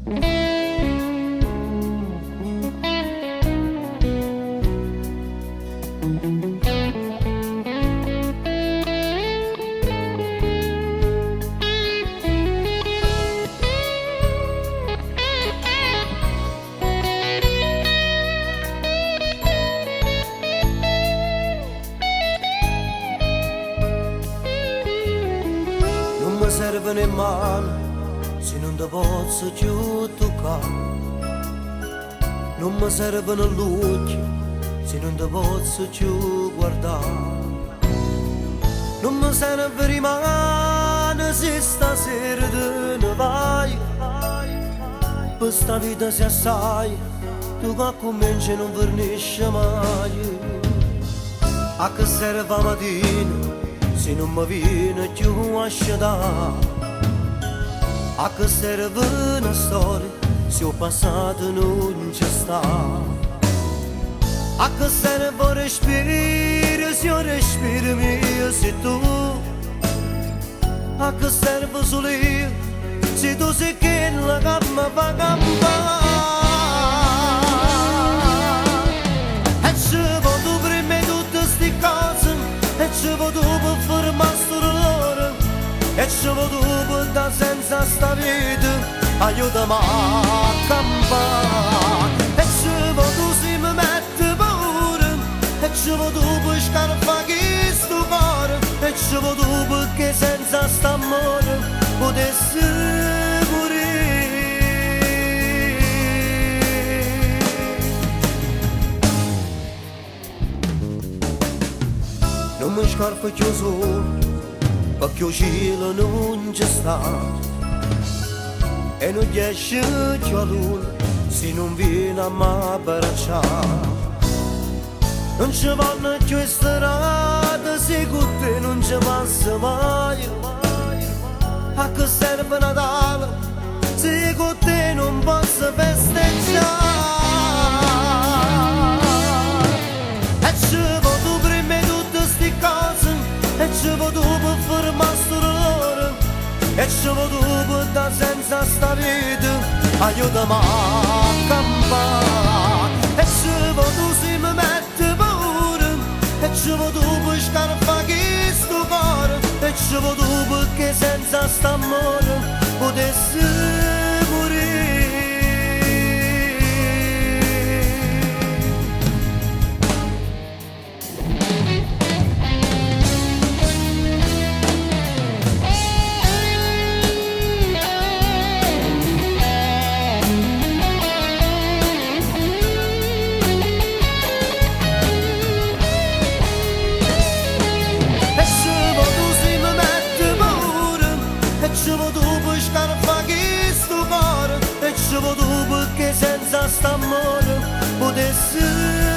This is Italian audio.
Non mi serve nemmeno se non ti posso più toccare. Non mi servono luci se non ti posso più guardare. Non mi serve rimane se stasera te ne vai. Per sta vita se assai, tu che cominci non finisce mai. A che serve la mattina se non mi viene più a sciadare? A che serve una storia se il passato non ci sta? A che serve un respiro se il respiro mio sei tu? A che serve solo io se tu sei quella che mi fa campare? E ci vado prima di tutte ste cose, e ci vado per fermare sto dolore, e ci vado per da senza sta vita aiutami a campare. E ci vado se mi mette paura, e ci vado per scarfare sto cuore, e ci vado perché senza sta amore potessi morire. Non mi scarpo più solo perché il cielo non ci sta, e non riesce più a luna se non viene a mi abbracciare. Non ci vanno più strade se con te non ci passa mai. A che serve Natale se con te non posso festeggiare? E ci vado prima di tutte ste cose, e ci vado per fermare sto dolore, e ci vado per da senza sta vita aiutami a campare. E ci vado se mi mette paura, e ci vado per scarfare sto cuore, e ci vado perché senza sta amore potessi morire. Ci vado per scarfare sto cuore, e ci vado perché senza sta amore potessi